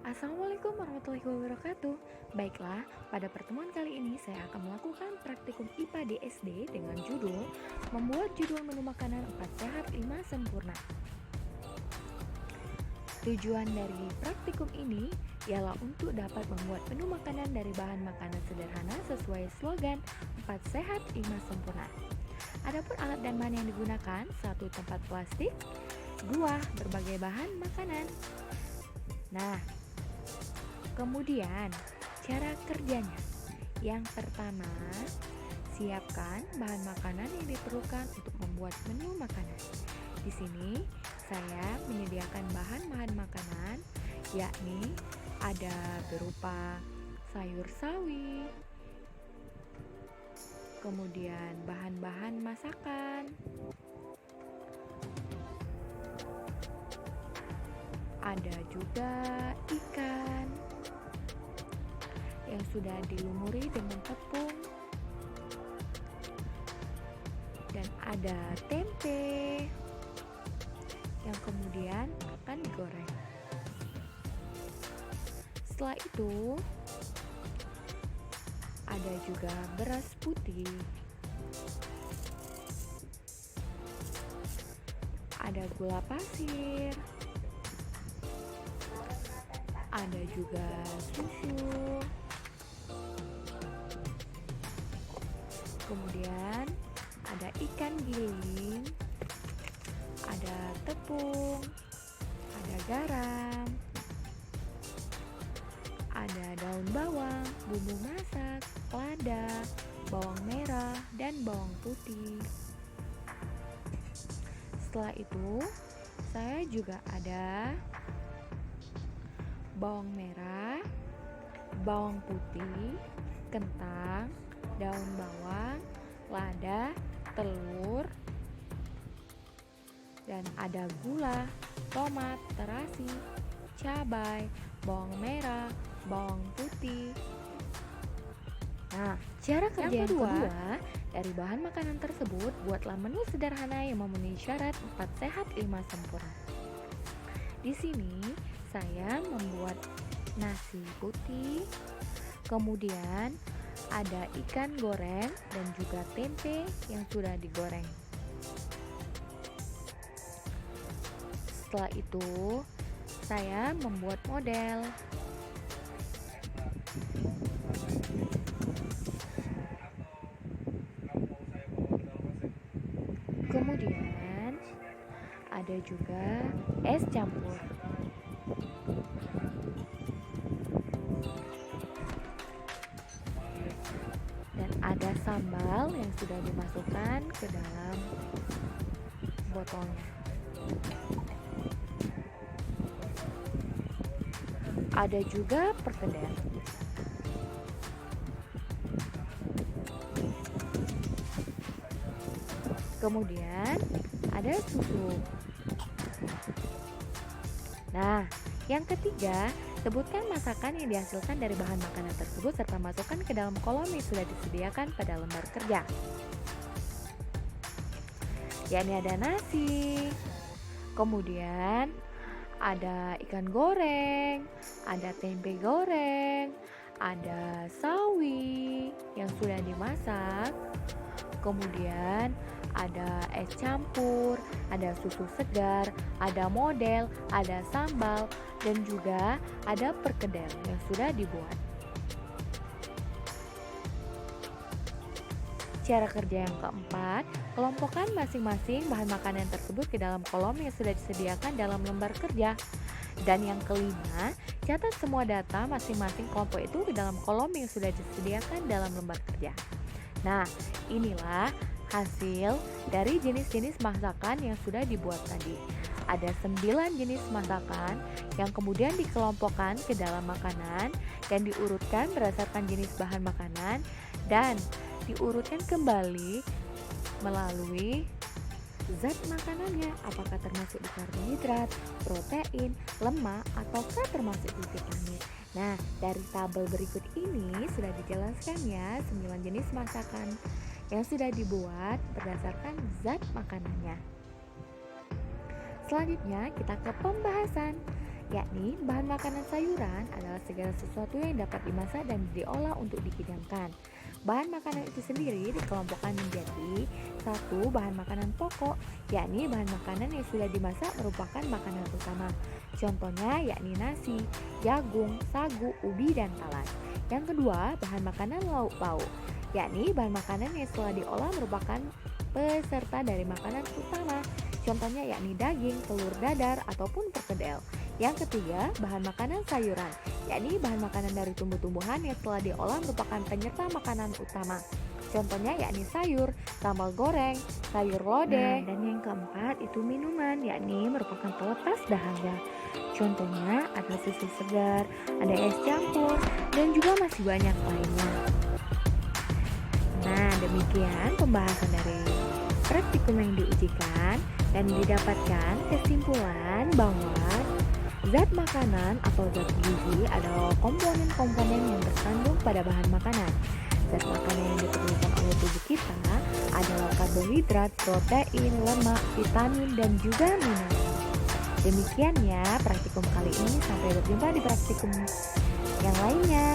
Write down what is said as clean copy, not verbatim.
Assalamualaikum warahmatullahi wabarakatuh. Baiklah, pada pertemuan kali ini saya akan melakukan praktikum IPA di SD dengan judul Membuat Judul Menu Makanan 4 Sehat 5 Sempurna. Tujuan dari praktikum ini ialah untuk dapat membuat menu makanan dari bahan makanan sederhana sesuai slogan 4 Sehat 5 Sempurna. Adapun alat dan bahan yang digunakan, 1 tempat plastik, 2 berbagai bahan makanan. Nah, kemudian, cara kerjanya. Yang pertama, siapkan bahan makanan yang diperlukan untuk membuat menu makanan. Di sini, saya menyediakan bahan-bahan makanan, yakni ada berupa sayur sawi, kemudian bahan-bahan masakan, ada juga ikan yang sudah dilumuri dengan tepung, dan ada tempe yang kemudian akan digoreng. Setelah itu ada juga beras putih, ada gula pasir, ada juga susu, kemudian ada ikan giling, ada tepung, ada garam, ada daun bawang, bumbu masak, lada, bawang merah, dan bawang putih. Setelah itu, saya juga ada bawang merah, bawang putih, kentang, daun bawang, lada, telur, dan ada gula, tomat, terasi, cabai, bawang merah, bawang putih. Nah, cara kerja yang kedua dari bahan makanan tersebut, buatlah menu sederhana yang memenuhi syarat 4 sehat 5 sempurna. Di sini saya membuat nasi putih, kemudian ada ikan goreng dan juga tempe yang sudah digoreng. Setelah itu, saya membuat model. Kemudian ada juga es campur. Dan ada sambal yang sudah dimasukkan ke dalam botolnya. Ada juga perkedel. Kemudian ada susu. Nah, yang ketiga, sebutkan masakan yang dihasilkan dari bahan makanan tersebut serta masukkan ke dalam kolom yang sudah disediakan pada lembar kerja. Yakni ada nasi, kemudian ada ikan goreng, ada tempe goreng, ada sawi yang sudah dimasak, kemudian ada es campur, ada susu segar, ada model, ada sambal, dan juga ada perkedel yang sudah dibuat. Cara kerja yang keempat, kelompokkan masing-masing bahan makanan tersebut ke dalam kolom yang sudah disediakan dalam lembar kerja. Dan yang kelima, catat semua data masing-masing kelompok itu ke dalam kolom yang sudah disediakan dalam lembar kerja. Nah, inilah hasil dari jenis-jenis masakan yang sudah dibuat tadi. Ada 9 jenis masakan yang kemudian dikelompokkan ke dalam makanan dan diurutkan berdasarkan jenis bahan makanan dan diurutkan kembali melalui zat makanannya, apakah termasuk di karbohidrat, protein, lemak, ataukah termasuk di vitamin. Nah, dari tabel berikut ini sudah dijelaskan ya 9 jenis masakan yang sudah dibuat berdasarkan zat makanannya. Selanjutnya kita ke pembahasan. yakni bahan makanan sayuran adalah segala sesuatu yang dapat dimasak dan diolah untuk dihidangkan. Bahan makanan itu sendiri dikelompokkan menjadi satu bahan makanan pokok, yakni bahan makanan yang sudah dimasak merupakan makanan utama. Contohnya yakni nasi, jagung, sagu, ubi, dan talas. Yang kedua, bahan makanan lauk pauk, yakni bahan makanan yang setelah diolah merupakan peserta dari makanan utama. Contohnya yakni daging, telur dadar, ataupun perkedel. Yang ketiga, bahan makanan sayuran, yakni bahan makanan dari tumbuh-tumbuhan yang setelah diolah merupakan penyerta makanan utama. Contohnya yakni sayur, sambal goreng, sayur lodeh. Dan yang keempat itu minuman, yakni merupakan pelepas dahaga. Contohnya ada susu segar, ada es campur, dan juga masih banyak lainnya. Nah, demikian pembahasan dari praktikum yang diujikan dan didapatkan kesimpulan bahwa zat makanan atau zat gizi adalah komponen-komponen yang terkandung pada bahan makanan. Zat makanan yang diperlukan oleh tubuh kita adalah karbohidrat, protein, lemak, vitamin, dan juga mineral. Demikian ya praktikum kali ini, sampai berjumpa di praktikum yang lainnya.